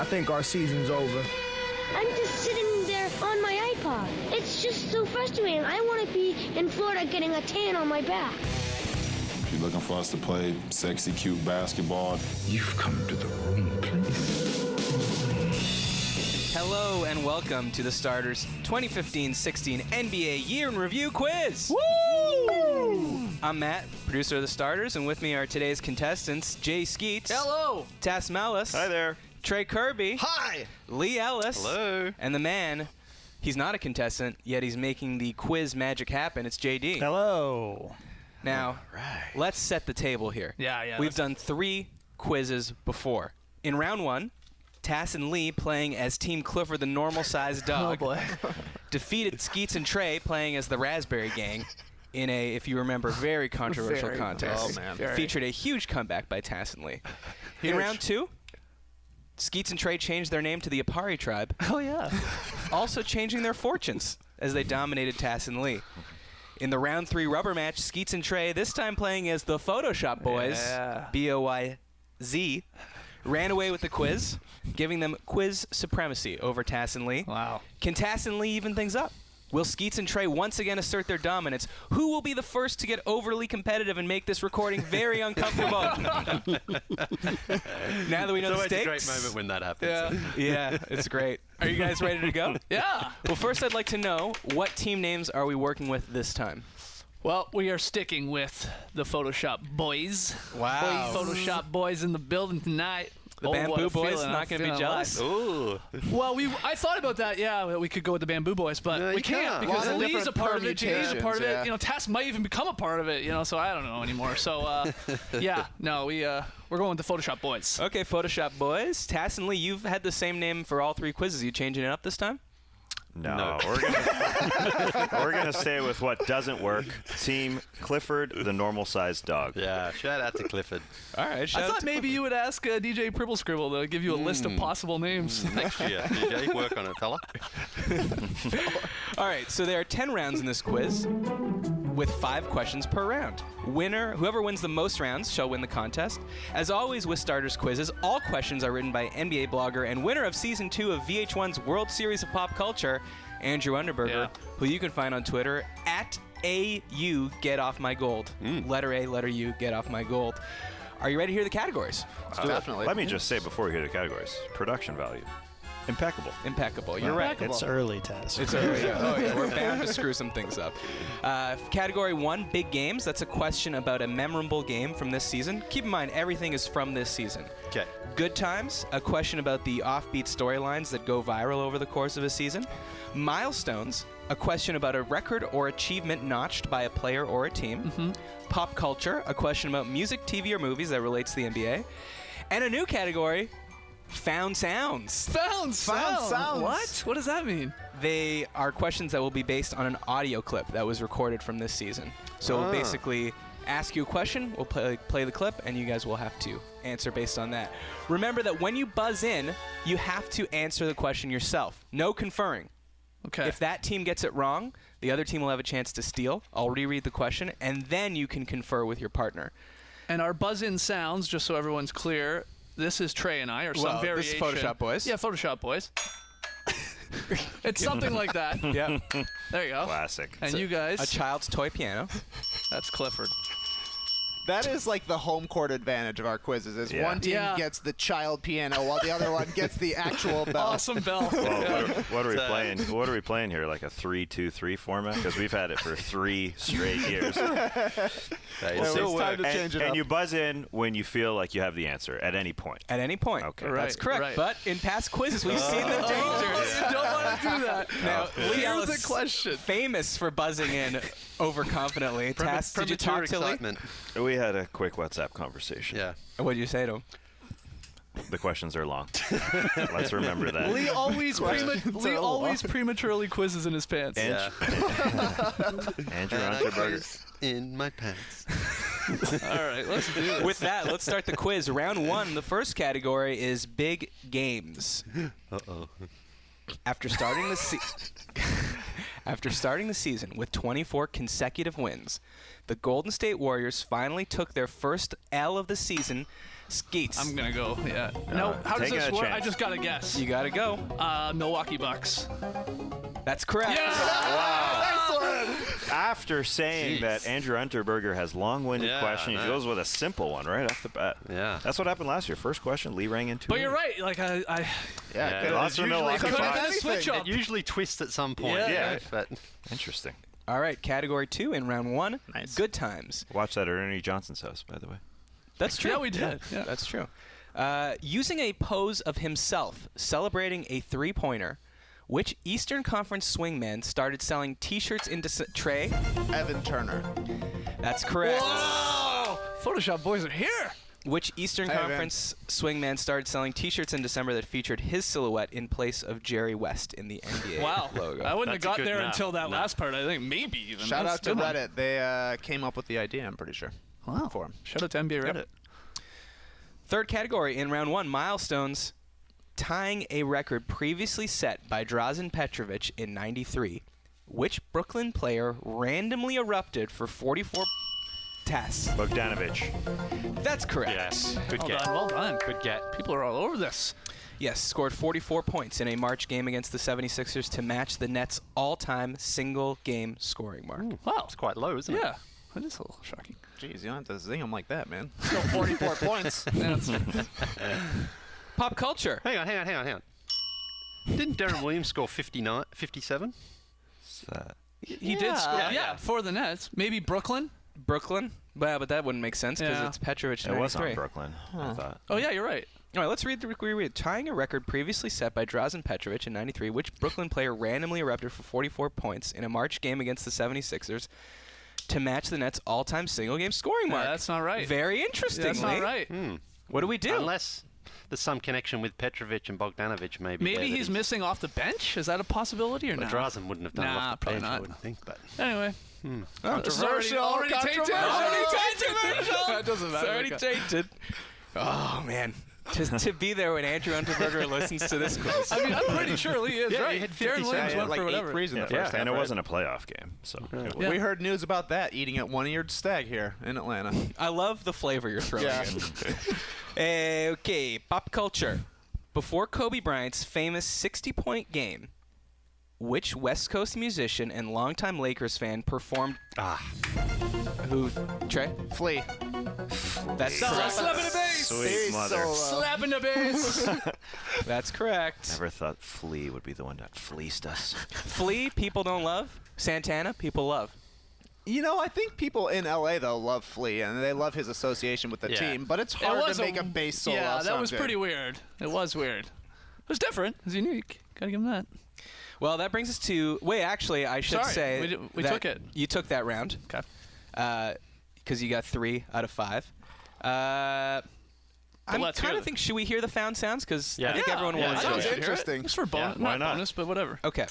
I think our season's over. I'm just sitting there on my iPod. It's just so frustrating. I want to be in Florida getting a tan on my back. If you're looking for us to play sexy, cute basketball, You've come to the wrong place. Hello and welcome to the Starters 2015-16 NBA Year in Review Quiz. Woo! I'm Matt, producer of the Starters, and with me are today's contestants, Jay Skeets. Hello. Tass Mellis. Hi there. Trey Kirby. Hi. Lee Ellis. Hello. And the man, he's not a contestant, yet he's making the quiz magic happen. It's JD. Hello. Now, let's set the table here. Yeah. We've done 3 quizzes before. In round 1, Tass and Lee playing as Team Clifford, the normal-sized dog, defeated Skeets and Trey playing as the Raspberry Gang in a, if you remember, very controversial contest. Oh, man. Featured a huge comeback by Tass and Lee. In round 2, Skeets and Trey changed their name to the Apari tribe. Oh, yeah. Also changing their fortunes as they dominated Tass and Lee. In the round 3 rubber match, Skeets and Trey, this time playing as the Photoshop Boys, B-O-Y-Z, ran away with the quiz, giving them quiz supremacy over Tass and Lee. Wow. Can Tass and Lee even things up? Will Skeets and Trey once again assert their dominance? Who will be the first to get overly competitive and make this recording very uncomfortable? Now that we know the stakes. It's always a great moment when that happens. Yeah, it's great. Are you guys ready to go? Yeah. Well, first I'd like to know, what team names are we working with this time? Well, we are sticking with the Photoshop Boys. Wow. Photoshop Boys in the building tonight. The Bamboo Boys not going to be jealous? Ooh. Well, I thought about that. Yeah, we could go with the Bamboo Boys, but No, we you can't can't. because Lots of Lee's a different part of it. Jay's a part of it. permutations, You know, Tass might even become a part of it. You know, so I don't know anymore. So we're going with the Photoshop Boys. Okay, Photoshop Boys. Tass and Lee, you've had the same name for all 3 quizzes. You changing it up this time? No. We're gonna stay with what doesn't work. Team Clifford, the normal-sized dog. Yeah, shout out to Clifford. All right, I shout out thought maybe you would ask DJ Pribble Scribble to give you a list of possible names. Next year, DJ, work on it, fella. All right, so there are 10 rounds in this quiz with 5 questions per round. Whoever wins the most rounds shall win the contest. As always with Starters quizzes, all questions are written by NBA blogger and winner of Season 2 of VH1's World Series of Pop Culture, Andrew Underberger, who you can find on Twitter at AUGetOffMyGold. Letter A, letter U, get off my gold. Are you ready to hear the categories? Definitely. Let me just say before we hear the categories, production value, impeccable. Impeccable. You're right. It's early, Tess. It's early. Oh, yeah. We're bound to screw some things up. Category 1, big games. That's a question about a memorable game from this season. Keep in mind, everything is from this season. Okay. Good times, a question about the offbeat storylines that go viral over the course of a season. Milestones, a question about a record or achievement notched by a player or a team. Pop culture, a question about music, TV, or movies that relates to the NBA. And a new category, Found Sounds. Found sounds. What? What does that mean? They are questions that will be based on an audio clip that was recorded from this season. So we'll basically ask you a question, we'll play the clip, and you guys will have to answer based on that. Remember that when you buzz in, you have to answer the question yourself. No conferring. Okay. If that team gets it wrong, the other team will have a chance to steal. I'll reread the question, and then you can confer with your partner. And our buzz-in sounds, just so everyone's clear, this is Trey and I, or some variation. This is Photoshop Boys. Yeah, Photoshop Boys. It's something like that. Yeah. There you go. Classic. And you guys, A child's toy piano. that's Clifford. That is like the home court advantage of our quizzes. Is Yeah. one team Yeah. gets the child piano while the other one gets the actual bell. Awesome bell. Well, what are we playing? What are we playing here? Like a 3-2-3 format? Because we've had it for 3 straight years. It's time to change it up. And you buzz in when you feel like you have the answer at any point. At any point. Okay. That's Right, correct. right. But in past quizzes, we've seen the dangers. You don't want to do that. Now, Lee Here's Ellis, the question. famous for buzzing in overconfidently. Tass, did you talk to Lee? excitement. We had a quick WhatsApp conversation. Yeah. What did you say to him? The questions are long. Let's remember that. Lee always prematurely quizzes in his pants. Andrew Unterberger. In my pants. All right, let's do this. With that, let's start the quiz. Round 1, the first category is big games. Uh-oh. After starting the season with 24 consecutive wins, the Golden State Warriors finally took their first L of the season Skeets. I'm gonna go. Yeah. No. How does taking this a work? chance. I just gotta guess. You gotta go. Milwaukee Bucks. That's correct. After saying that Andrew Unterberger has long-winded Yeah, questions, he I know. goes with a simple one right off the bat. Yeah. That's what happened last year. First question, Lee rang in 2. But you're right. Like I Yeah, good. Lots of Milwaukee could have Bucks. been a switch up. It usually twists at some point. Yeah. But Interesting. All right, category 2 in round 1. Nice. Good times. Watch that at Ernie Johnson's house, by the way. That's true. Yeah, we did. Yeah. That's true. Using a pose of himself celebrating a three-pointer, which Eastern Conference swingman started selling T-shirts in Trey? Evan Turner. That's correct. Whoa! Photoshop boys are here. Which Eastern Hey, man. Conference swingman started selling T-shirts in December that featured his silhouette in place of Jerry West in the NBA Wow. logo? I wouldn't That's a have got good there no. until that No. last part. I think maybe even. Shout That's out to a good one. Reddit. They came up with the idea, I'm pretty sure. Wow. For him. Shout out to NBA Reddit. Third category in round 1, milestones. Tying a record previously set by Drazen Petrovic in '93. Which Brooklyn player randomly erupted for 44 tests? Bogdanovich. That's correct. yes. Good Well get. done. Well done. Good get. People are all over this. Yes, scored 44 points in a March game against the 76ers to match the Nets' all-time single-game scoring mark. Wow. It's quite low, isn't it? Yeah. That is a little shocking. Jeez, you don't have to zing him like that, man. Still 44 points. Yeah, that's- Pop culture. Hang on. Didn't Darren Williams score 57? he did score. Yeah, for the Nets. Maybe Brooklyn. Brooklyn? Well, but that wouldn't make sense because Yeah. it's Petrovic in It was 93. on Brooklyn, I thought. Oh, yeah, you're right. All right, let's read. Tying a record previously set by Drazen Petrovic in '93, which Brooklyn player randomly erupted for 44 points in a March game against the 76ers to match the Nets' all-time single-game scoring Yeah, mark. that's not right. Very interesting. That's not Lee. right. What do we do? Unless there's some connection with Petrovic and Bogdanovich, maybe. Maybe there that he's missing off the bench. Is that a possibility or But not? Drazen wouldn't have done it Nah, off the probably bench, I not. wouldn't think. But Anyway. This is already Controversial, tainted. controversial. That doesn't matter. It's already tainted. Oh, man. to be there when Andrew Unterberger listens to this quiz. I mean, I'm pretty sure Lee is Yeah, right. he had Darren 57. Williams went like for 8 whatever. threes in the Yeah, first half, and it right? wasn't a playoff game, so it was. We heard news about that eating at One-Eared Stag here in Atlanta. I love the flavor you're throwing Yeah. in. Okay, pop culture. Before Kobe Bryant's famous 60-point game, which West Coast musician and longtime Lakers fan performed? Who? Trey? Flea. That's Slapping the bass. Sweet mother. Slapping the bass. That's correct. Never thought Flea would be the one that fleeced us. Flea, people don't love. Santana, people love. You know, I think people in LA though love Flea and they love his association with the Yeah. team, but it's It hard was to make a bass solo. Yeah, that was sound pretty good. weird. It was weird. It was different. It was unique. Gotta give him that. Well, that brings us to. Wait, actually, I should Sorry, say we that took it. You took that round. Okay. Because you got 3 out of 5. I'm let's hear kind it. of think. Should we hear the found sounds? Because I Yeah. think everyone will I enjoy think we sounds it. should hear it. interesting. Just for bonus, why not not? bonus, but whatever. Okay.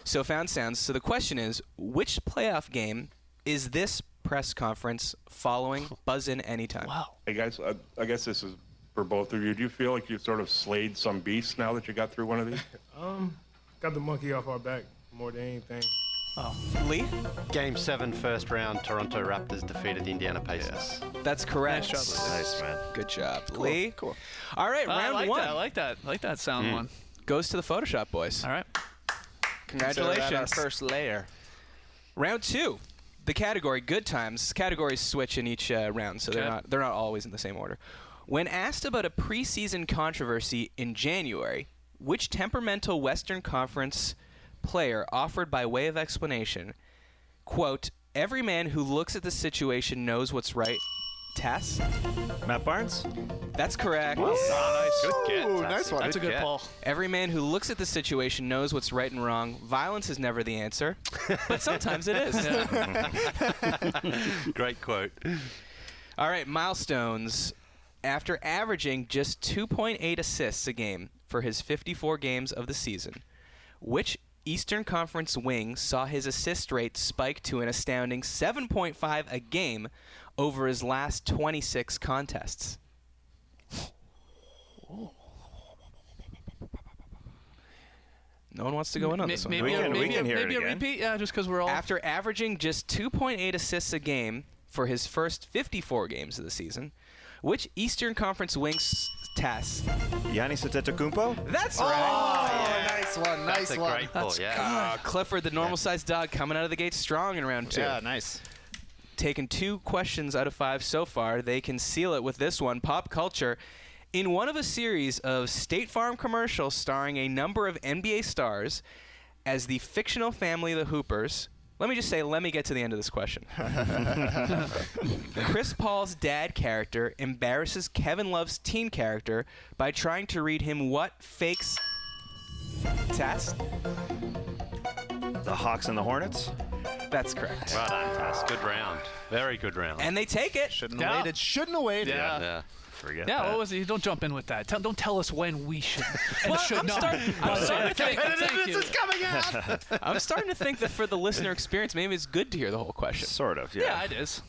So found sounds. So the question is, which playoff game is this press conference following Buzz In Anytime? Wow. Hey guys, I guess this is for both of you. Do you feel like you've sort of slayed some beast now that you got through one of these? Got the monkey off our back more than anything. Lee? Game 7, first round, Toronto Raptors defeated Indiana Pacers. That's correct. Nice job, Nice, man. Good job, Lee. Cool. All right, I round like 1 that. I like that. I like that sound one. goes to the Photoshop boys. All right. Consider that our Congratulations. first layer. Round 2, the category good times. Categories switch in each round, so Okay. they're not always in the same order. When asked about a preseason controversy in January, which temperamental Western Conference player offered by way of explanation, quote, "Every man who looks at the situation knows what's right." Tess? Matt Barnes? That's correct. Good get. Ooh, nice one. That's a good get. pull. Every man who looks at the situation knows what's right and wrong. Violence is never the answer, but sometimes it is. Great quote. All right, milestones. After averaging just 2.8 assists a game for his 54 games of the season, which Eastern Conference wing saw his assist rate spike to an astounding 7.5 a game over his last 26 contests? No one wants to go in on this one. We can hear it maybe a again. repeat. Yeah, just because we're all. After averaging just 2.8 assists a game for his first 54 games of the season, Which Eastern Conference wings Tass? Giannis Antetokounmpo? That's Oh, right. nice one. That's Nice a one. great pull, yeah. Clifford, the normal-sized dog, coming out of the gate strong in round 2. Yeah, nice. Taking 2 questions out of 5 so far. They can seal it with this one. Pop culture. In one of a series of State Farm commercials starring a number of NBA stars as the fictional family of the Hoopers, let me get to the end of this question. Chris Paul's dad character embarrasses Kevin Love's teen character by trying to read him what fakes test? The Hawks and the Hornets? That's correct. Well done, Tass. Good round. Very good round. And they take it. Shouldn't have waited. Shouldn't have waited. Yeah. yeah. Forget Yeah, that. what was it? Don't jump in with that. Don't tell us when we should and should I'm not. starting to think. Thank you. I'm starting to think that for the listener experience, maybe it's good to hear the whole question. Sort of, Yeah, it is.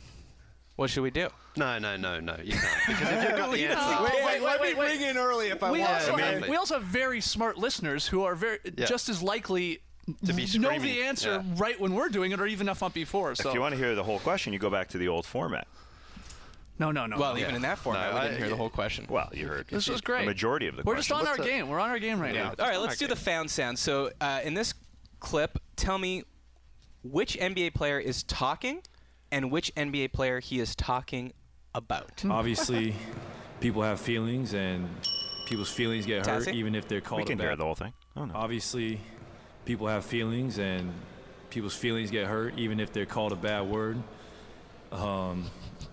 What should we do? No. You can't. Because if you've got the answer, Let me bring in early if I We want. also have very smart listeners who are just as likely to be know screaming. the answer Yeah. right when we're doing it, or even if not before. So If you want to hear the whole question, you go back to the old format. no. Well, even in that format, No, we didn't hear the whole question. Well, you heard This was great. the majority of the We're question. just on our game. We're on our game right now. All right, let's do the found sound. So in this clip, tell me which NBA player is talking and which NBA player he is talking about. Obviously, people have feelings, and people's feelings get hurt Tassie? even if they're called We can a hear bad. the whole thing. Oh, no. Obviously, people have feelings, and people's feelings get hurt even if they're called a bad word.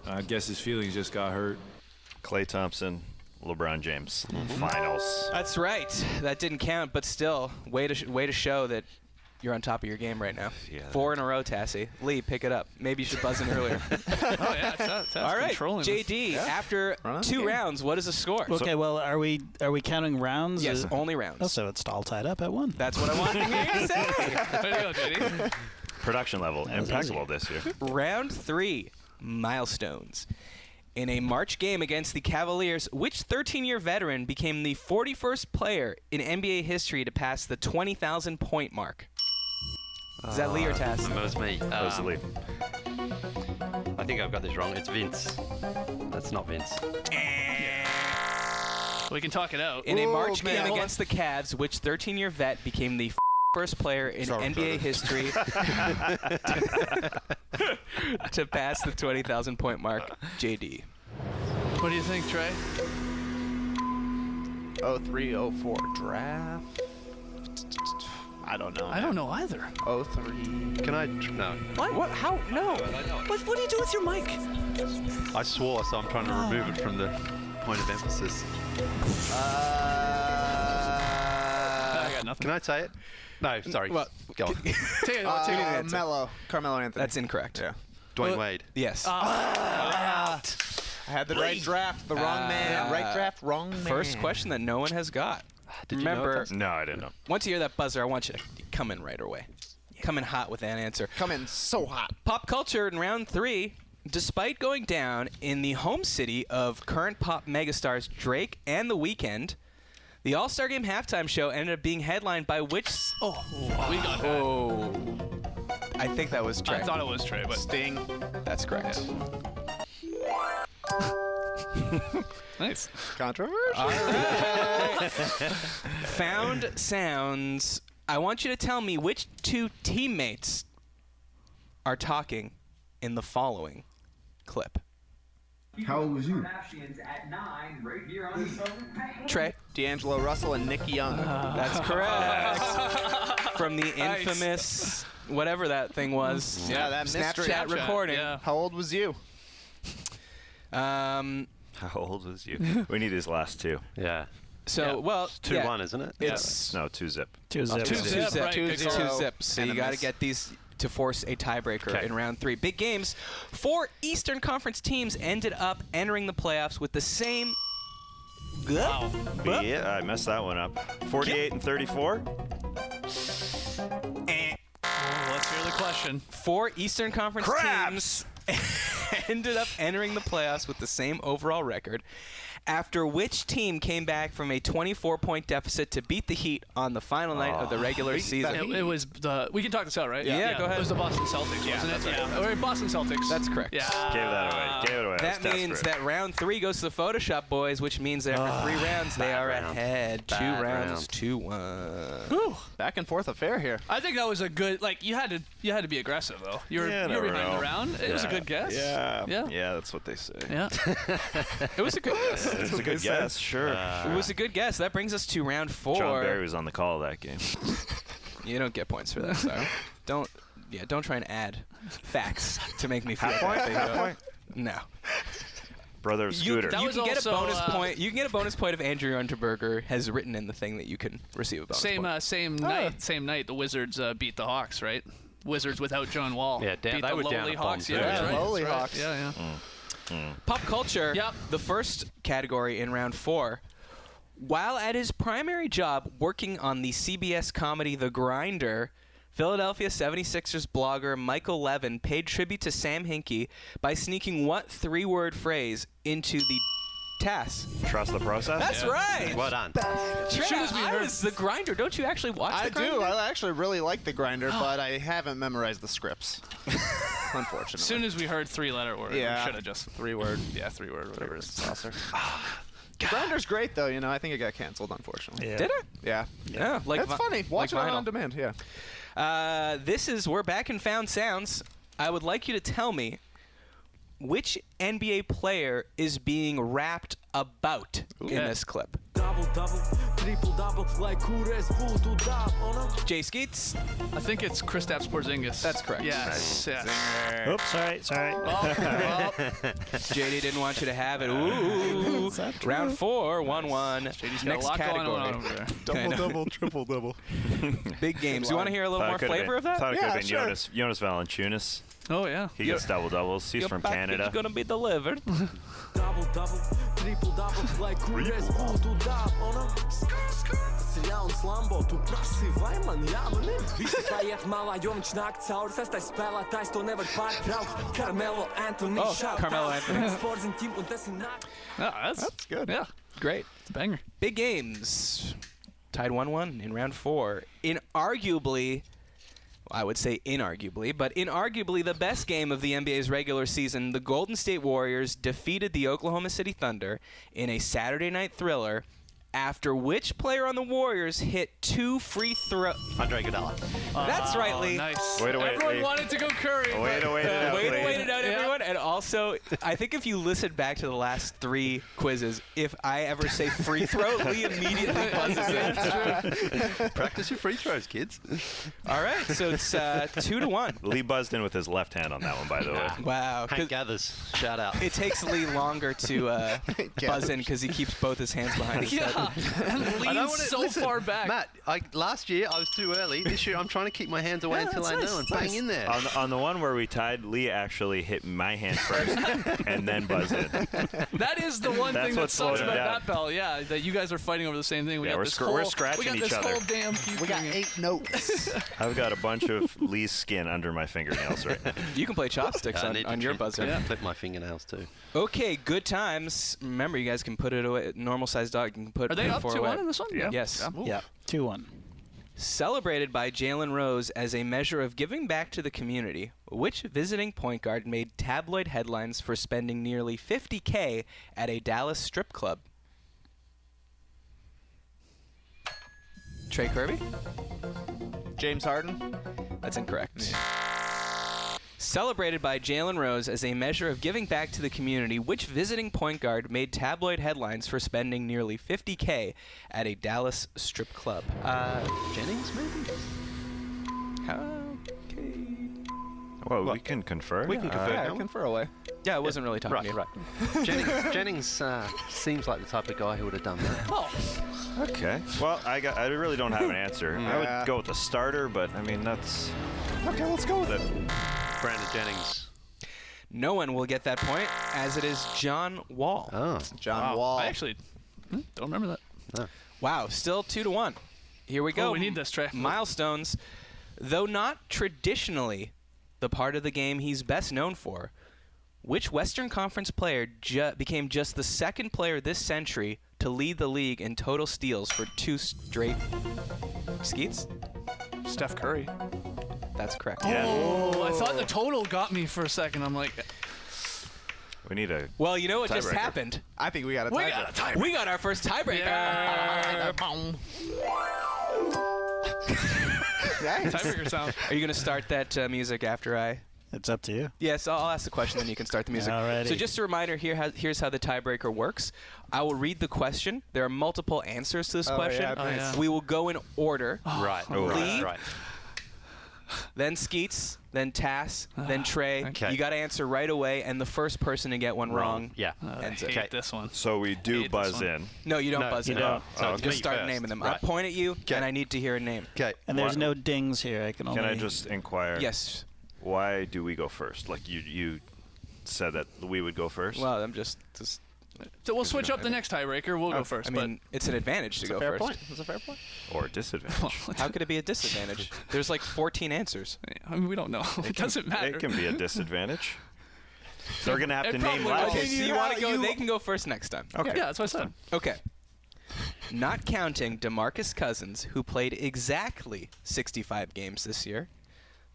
I guess his feelings just got hurt. Klay Thompson, LeBron James. Finals. That's right. That didn't count, but still, way to show that you're on top of your game right now. Yeah. 4 in a row, Tassie. Lee, pick it up. Maybe you should buzz in earlier. Oh yeah, that's All right, controlling this. JD. After 2 rounds, what is the score? Okay, well, are we counting rounds? Yes, only rounds. Oh, so it's all tied up at 1. That's what I wanted to hear you say. Way to go, JD. Production level impeccable this year. Round 3, milestones. In a March game against the Cavaliers, which 13-year veteran became the 41st player in NBA history to pass the 20,000-point mark? Is that Lee or Tass? That was me. Close the lead. I think I've got this wrong. It's Vince. That's not Vince. We can talk it out. In a March man. game Hold against the Cavs, which 13-year vet became the first player in NBA history to pass the 20,000-point mark? JD. What do you think, Trey? 03-04 draft. I don't know. I don't know either. 03. Can I? No. What? How? No. What do you do with your mic? I swore, so I'm trying to remove it from the point of emphasis. I got nothing. Can I say it? No, sorry. Well, Go on. Take it. Carmelo Anthony. That's incorrect. Yeah. Dwayne Wade. Yes. I had the right draft, the wrong man. Right draft, wrong man. First question that no one has got. Did you know Remember, it? No, I didn't know. once you hear that buzzer, I want you to come in right away. Come in hot with that answer. Come in so hot. Pop culture in round 3. Despite going down in the home city of current pop megastars Drake and The Weeknd, the All-Star Game halftime show ended up being headlined by which... We got that. Oh. I think that was Trey. I thought it was Trey, but Sting. That's correct. nice. Controversial. Found sounds. I want you to tell me which 2 teammates are talking in the following clip. How old was you? Trey. D'Angelo Russell and Nick Young. That's correct. From the infamous, whatever that thing was. Yeah, that mystery. Snapchat recording. Yeah. How old was you? How old was you? We need his last 2. Yeah. So, well, It's 2-1, isn't it? It's No, 2-zip. 2 zip. 2 zip. zip. Right, good Two call. zips. So And you a got to miss. get these to force a tiebreaker Okay. in round 3. Big games. 4 Eastern Conference teams ended up entering the playoffs with the same. Wow. Yeah, I messed that one up. 48 and 34. Let's hear the question. 4 Eastern Conference Crabs! teams ended up entering the playoffs with the same overall record. After which team came back from a 24-point deficit to beat the Heat on the final night of the regular season? It was the. We can talk this out, right? Yeah, go ahead. It was the Boston Celtics, wasn't it? Yeah, or Boston Celtics. That's correct. Yeah. Gave that away. Gave it away. That means that round 3 goes to the Photoshop boys, which means that after 3 rounds they are ahead. 2 rounds, 2-1. Whew. Back and forth affair here. I think that was a good. Like you had to be aggressive though. You were behind the round. It was a good guess. Yeah, that's what they say. Yeah. It was a good guess. It's a good guess, sure. It was a good guess. That brings us to round 4. John Barry was on the call that game. You don't get points for that, so don't try and add facts to make me feel Half point? No. Brother of Scooter. You can get a bonus point. You can get a bonus point if Andrew Unterberger has written in the thing that you can receive a bonus point. Same night, the Wizards beat the Hawks, right? Wizards without John Wall. Yeah, beat they the were down lowly at Hawks. bottom, Yeah, too. that's right. Lowly That's right. Hawks. Yeah. Pop culture. Yep. The first category in round 4. While at his primary job working on the CBS comedy The Grinder, Philadelphia 76ers blogger Michael Levin paid tribute to Sam Hinkie by sneaking what 3-word phrase into the task? Trust the process? That's right. Well done. Travis, The Grinder. Don't you actually watch I The Grinder? do. I actually really like The Grinder, but I haven't memorized the scripts. Unfortunately. As soon as we heard 3-letter word, Yeah. we should have just 3-word. Yeah, 3-word, whatever it is. Saucer. The Grinder's great, though. I think it got canceled, unfortunately. Did it? Yeah. Yeah. Like It's funny. Watch it vinyl. on demand, yeah. We're back in Found Sounds. I would like you to tell me which NBA player is being rapped about in this clip. Jay Skeets. I think it's Kristaps Porzingis. That's correct. Yes. Yes. Oops, sorry. JD didn't want you to have it. Ooh. Round 4, 1-1. JD's got Next a lot category. going on over there. Double, triple. Big games. You want to hear a little more flavor of that? Thought it could have been sure. Jonas Valanciunas. Oh, yeah. He gets double-doubles. He's Your from package Canada. is going to be delivered. Carmelo Anthony. That's good. Yeah. Great. It's a banger. Big games. Tied 1-1 in round 4. I would say inarguably, but inarguably the best game of the NBA's regular season, the Golden State Warriors defeated the Oklahoma City Thunder in a Saturday night thriller, after which player on the Warriors hit 2 free throws. Andre Iguodala. That's right, Lee. Nice. Way to wait, Everyone Lee. wanted to go Curry. Way to wait it out, Way to Lee. wait it out, everyone. And also, I think if you listen back to the last 3 quizzes, if I ever say free throw, Lee immediately buzzes in. Practice your free throws, kids. All right, so it's 2-1. Lee buzzed in with his left hand on that one, by the way. Wow. Hank Gathers. Shout out. It takes Lee longer to buzz in because he keeps both his hands behind his head. And leans so far back. Matt, last year I was too early. This year I'm trying to keep my hands away until I know and bang in there. On the one where we tied, Lee actually hit my hand first and then buzzed in. That is the one That's thing that what sucks slowed him about down. that, Bell. Yeah, that you guys are fighting over the same thing. We Yeah, got we're this scr- whole, we're scratching we got each this other. whole damn We got 8 notes. I've got a bunch of Lee's skin under my fingernails right now. You can play chopsticks I need on to your buzzer. Yeah. Clip my fingernails too. Okay, good times. Remember, you guys can put it away. Normal sized dog you can put Are they it up 4 2-1 away. in this one? Yeah. Yes. Yeah, 2-1. Celebrated by Jalen Rose as a measure of giving back to the community, which visiting point guard made tabloid headlines for spending nearly $50K at a Dallas strip club? Trey Kirby? James Harden. That's incorrect. Celebrated by Jalen Rose as a measure of giving back to the community, which visiting point guard made tabloid headlines for spending nearly $50K at a Dallas strip club? Jennings, maybe? Okay. Well, we can confer. We can confer. Yeah, confer away. Yeah, I wasn't really talking to you. Right. Jennings seems like the type of guy who would have done that. Oh. Okay. Well, I really don't have an answer. I would go with the starter, but I mean that's okay. Let's go with it. Brandon Jennings. No one will get that point, as it is John Wall. Oh. John Wall. I actually don't remember that. No. Wow, still 2-1. Here we go. Oh, we need this, Trey. Milestones. Though not traditionally the part of the game he's best known for, Which Western Conference player became just the second player this century to lead the league in total steals for 2 straight Skeets? Steph Curry. That's correct. Oh, I thought the total got me for a second. I'm like, We need a. Well, you know what just tiebreaker. happened? I think we got a tiebreaker. We got our first tiebreaker. tiebreaker sound. Are you going to start that music after I? It's up to you. Yes, I'll ask the question, then you can start the music. Alrighty. So just a reminder, here's how the tiebreaker works. I will read the question. There are multiple answers to this question. Yeah, nice. We will go in order. Right. Lee, Right. then Skeets, then Tass, then Trey. Okay. You got to answer right away, and the first person to get one wrong. Yeah. ends I it. hate this one. So we do hate buzz this one. in. No, you don't No, buzz you in. don't. So it's Just me start first. naming them. Right. I'll point at you, and I need to hear a name. Okay. And there's Why- no dings here. I can only. Can I just inquire? Yes. Why do we go first? Like you said that we would go first. Well, I'm just So we'll switch up the next tiebreaker. We'll go first. I mean, it's an advantage to go fair first. point. It's a fair point. Or disadvantage. How could it be a disadvantage? There's like 14 answers. I mean, we don't know. It doesn't matter. It can be a disadvantage. They're gonna have It to name probably last. will. Okay, so you want to go? They can go first next time. Okay. Yeah, that's what I said. Okay. Not counting DeMarcus Cousins, who played exactly 65 games this year,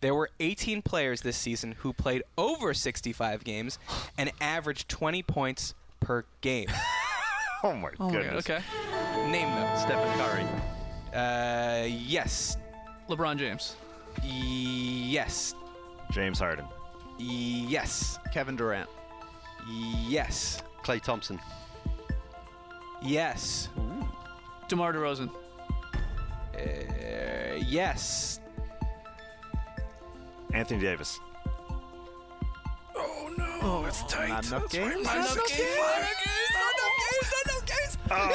there were 18 players this season who played over 65 games and averaged 20 points per game. Oh my Oh my God, goodness. okay. Name them. Stephen Curry. Yes. LeBron James. Yes. James Harden. Yes. Kevin Durant. Yes. Klay Thompson. Yes. DeMar DeRozan. Yes. Anthony Davis. Oh, it's tight. Not enough games. Not enough games. We come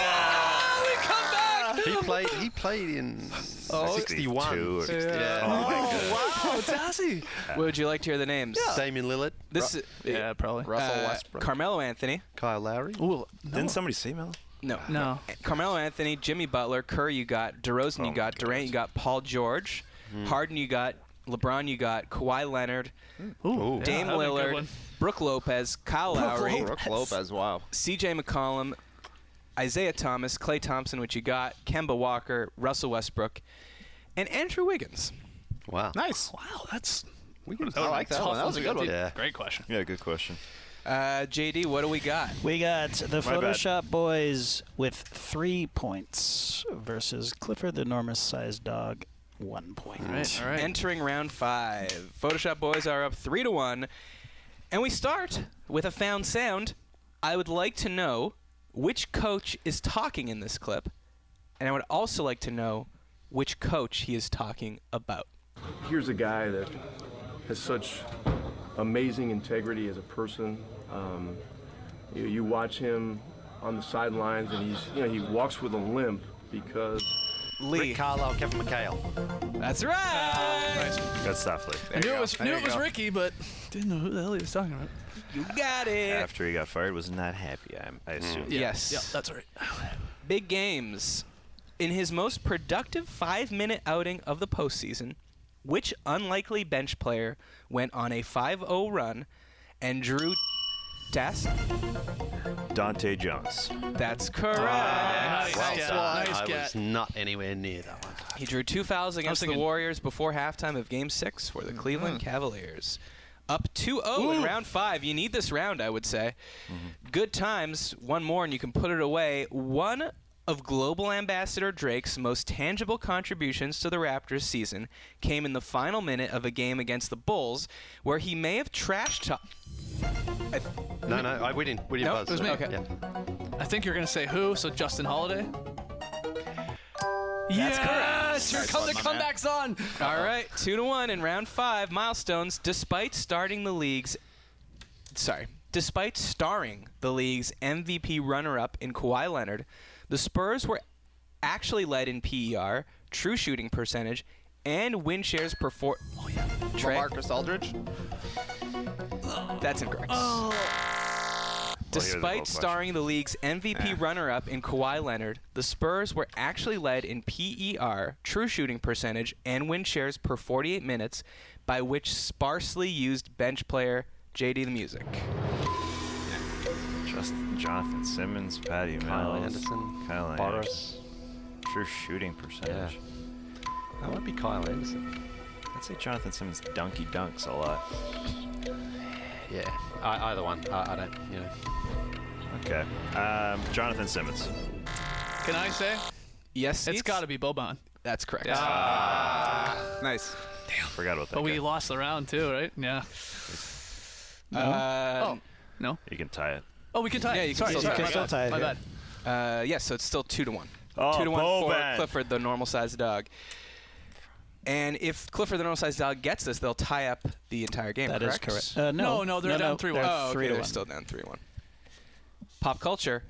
back. He played in 61. 62 or 60. Yeah. Oh my goodness. Wow, does he? Would you like to hear the names? Damian Lillard. This is Yeah, probably. Russell Westbrook. Carmelo Anthony. Kyle Lowry. Ooh, Didn't somebody say Melo? No. Carmelo Anthony, Jimmy Butler, Curry you got, DeRozan Oh you my got, Durant you got, Paul George, Harden you got, LeBron you got, Kawhi Leonard, Ooh. Dame that'd be a good Lillard, one. Brooke Lopez, Kyle Lowry, Brooke Lopez. Wow. CJ McCollum, Isaiah Thomas, Klay Thompson, which you got, Kemba Walker, Russell Westbrook, and Andrew Wiggins. Wow. Nice. Wow, that's. I like that one. That was a good one. Yeah. Great question. Yeah, good question. JD, what do we got? We got the My bad. Photoshop Boys with 3 points versus Clifford the enormous sized dog, 1 point. All right. Entering round 5. Photoshop Boys are up 3-1. And we start with a found sound. I would like to know which coach is talking in this clip. And I would also like to know which coach he is talking about. Here's a guy that has such amazing integrity as a person. You watch him on the sidelines, and he walks with a limp because Lee. Rick Carlisle, Kevin McHale. That's right. Nice. Good stuff, Lee. I knew you it was, go. knew There it you was go. Ricky, but didn't know who the hell he was talking about. You got it. After he got fired, was not happy. I assume. Yes. Yeah, that's right. Big games. In his most productive 5-minute outing of the postseason, which unlikely bench player went on a 5-0 run and drew Tass? Dante Jones. That's correct. Nice Well get. done. Nice I get. was not anywhere near that one. He drew 2 fouls against the thinking- Warriors before halftime of Game 6 for the Cleveland Cavaliers. Up 2-0 in round 5. You need this round, I would say. Good times. One more and you can put it away. One of Global Ambassador Drake's most tangible contributions to the Raptors season came in the final minute of a game against the Bulls, where he may have trash talked. No, we didn't. We didn't No, buzz. it was me. Okay. Okay. Yeah. I think you're going to say who, so Justin Holiday? That's correct. Here come the comebacks on. All right, 2-1 in round 5. Milestones. Despite starring the league's MVP runner-up in Kawhi Leonard, the Spurs were actually led in PER, true shooting percentage, and win shares per four. Trey? Marcus Aldridge. That's incorrect. Well, here's the Despite whole starring the league's MVP runner-up in Kawhi Leonard, the Spurs were actually led in PER, true shooting percentage, and win shares per 48 minutes, by which sparsely used bench player JD the music. Just Jonathan Simmons, Patty Kyle Mills, Anderson, Kyle Boris. True shooting percentage. That might be Kyle Anderson. I'd say Jonathan Simmons dunks a lot. Yeah, either one. I don't, you know. Okay. Jonathan Simmons. Can I say? Yes, It's got to be Boban. That's correct. Nice. Damn. Forgot about that. But we lost the round too, right? Yeah. No. You can tie it. Oh, we can tie. Yeah, it. you can Sorry, tie it. My bad. Yes, so it's still 2-1. Oh, 2-1 for Boban. Clifford, the normal-sized dog. And if Clifford, the normal-sized dog, gets this, they'll tie up the entire game. That is correct? correct. No, they're down 3-1. Oh, okay, they're 3-1. still down 3-1. Pop culture.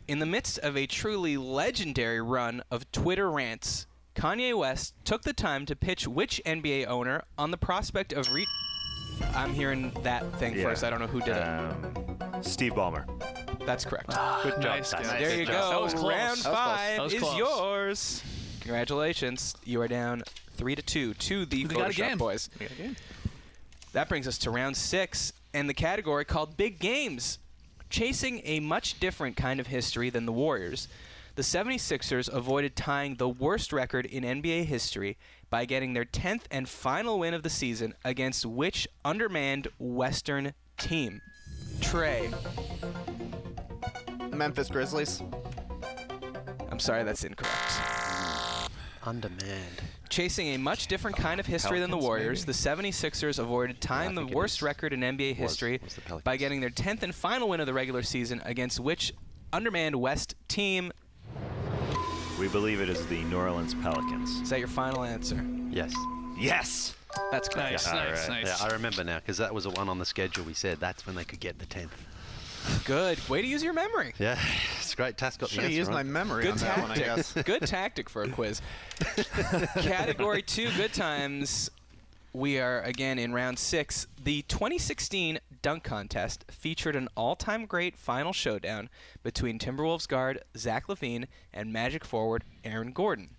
In the midst of a truly legendary run of Twitter rants, Kanye West took the time to pitch which NBA owner on the prospect of I'm hearing that thing first. I don't know who did it. Steve Ballmer. That's correct. Good job. Nice, guys. guys. There you That go. was close. Round That was close. 5 That was is close. yours. Congratulations. You are down 3-2 to the We got a Photoshop game. boys. That brings us to round 6 and the category called Big Games. Chasing a much different kind of history than the Warriors, the 76ers avoided tying the worst record in NBA history by getting their 10th and final win of the season against which undermanned Western team? Trey. Memphis Grizzlies. I'm sorry, that's incorrect. Undermanned. Chasing a much different kind of history than the Pelicans, Warriors, the 76ers avoided tying the think it worst is. record in NBA history was the Pelicans. by getting their 10th and final win of the regular season against which undermanned West team? We believe it is the New Orleans Pelicans. Is that your final answer? Yes. Yes! That's correct. Nice. Yeah, I remember now because that was the one on the schedule. We said that's when they could get the 10th. Good. Way to use your memory. Yeah, it's great. Task got the Should have answer used my right. memory Good on that one, I guess. tactic. Good tactic for a quiz. Category 2, good times. We are again in round 6. The 2016 dunk contest featured an all-time great final showdown between Timberwolves guard Zach LaVine and Magic forward Aaron Gordon.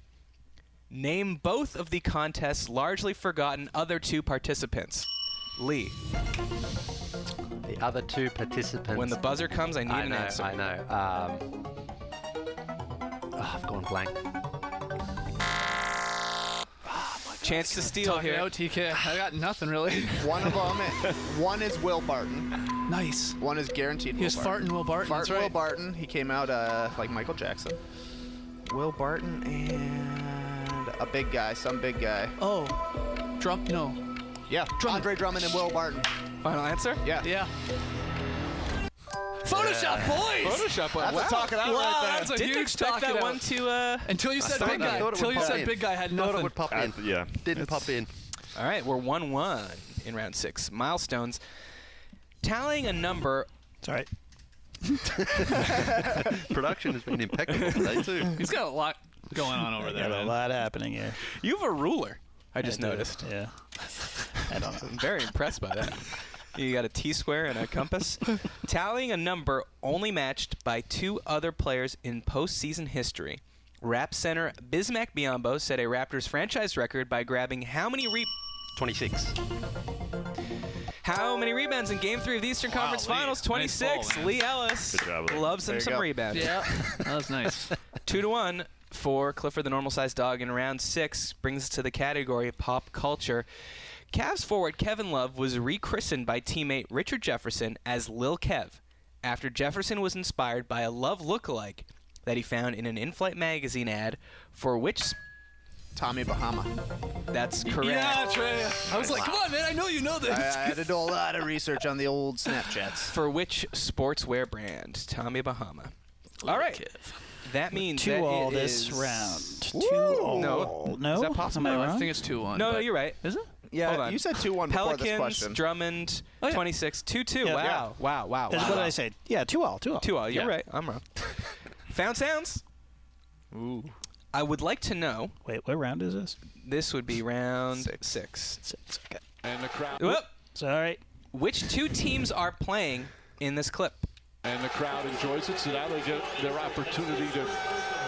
Name both of the contest's largely forgotten other two participants. Lee. The other two participants. When the buzzer comes, I need an answer. I know. I've gone blank. Chance to steal Talk it here. out, TK. I got nothing really. One of them, one is Will Barton. Nice. One is guaranteed He was Will Barton. farting Will Barton. That's Will right. Barton. He came out like Michael Jackson. Will Barton and a big guy, some big guy. Oh, no. Yeah, Andre Drummond and Will Barton. Final answer? Yeah. Yeah. Photoshop boys. Photoshop. That's a talk it out right there. That's a Didn't huge expect talk that it one out. to. Until you said thought big that- guy. thought it would Until you pop said in. big guy had Thought nothing. it would pop in. Yeah. Didn't pop in. All right, we're 1-1 in round 6. Milestones. Tallying a number. Sorry. Production has been impeccable today too. He's got a lot going on over there, Got a man. lot happening here. You have a ruler. I just I do, noticed. Yeah. I don't know. I'm very impressed by that. You got a T-square and a compass. Tallying a number only matched by two other players in postseason history. Rap center Bismack Biyombo set a Raptors franchise record by grabbing how many 26. How many rebounds in Game 3 of the Eastern Conference Finals? 26. Nice ball, man. Lee Ellis Good job, Lee. loves him There you some go. rebounding. Yeah, that was nice. 2-1 for Clifford the normal-sized dog in round 6 brings us to the category pop culture. Cavs forward Kevin Love was rechristened by teammate Richard Jefferson as Lil Kev after Jefferson was inspired by a Love lookalike that he found in an in-flight magazine ad for which Tommy Bahama. that's correct. Yeah, Trey. I was like, come on, man. I know you know this. I had to do a lot of research on the old Snapchats. For which sportswear brand? Tommy Bahama. All right. That means 2-all that it this is- round. Woo! 2-all. No. No? Is that possible? Am I I wrong? think it's 2-1. No, but- you're right. Is it? Yeah, Hold on. you said 2-1 before this Pelicans, question. Drummond, Oh, yeah. 26, 2-2. Yeah. Wow. Wow. Wow. What Wow. did I say? Yeah, 2-all. 2-all. 2-all. You're Yeah. right. I'm wrong. Found sounds. Ooh. I would like to know. Wait, what round is this? This would be round 6. 6. Okay. And the crowd. Whoop. Sorry. Which two teams are playing in this clip? And the crowd enjoys it, so now they get their opportunity to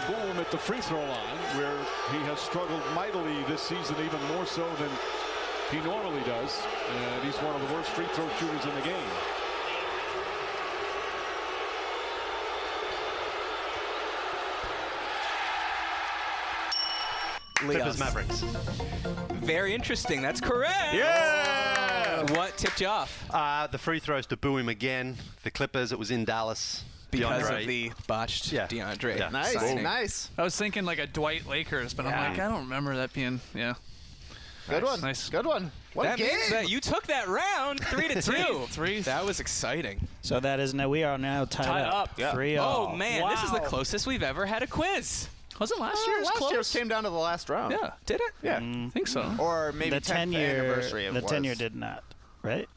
boo him at the free throw line, where he has struggled mightily this season, even more so than he normally does, and he's one of the worst free throw shooters in the game. Clippers Mavericks. Very interesting. That's correct. Yeah! What tipped you off? The free throws to boo him again. The Clippers, it was in Dallas. Because DeAndre. of the botched DeAndre. Yeah. Nice, signing. nice. I was thinking like a Dwight Lakers, but I'm like, I don't remember that being, Good one. Nice. Good one. What That a game. means that you took that round 3-2. Three. That was exciting. So that is now we are now tied up. Yeah. 3-all. Oh, man. This is the closest we've ever had a quiz. Wasn't last year's last close? year came down to the last round. Yeah. Did it? Yeah. I think so. Or maybe the 10th anniversary of the was. 10-year did not, right?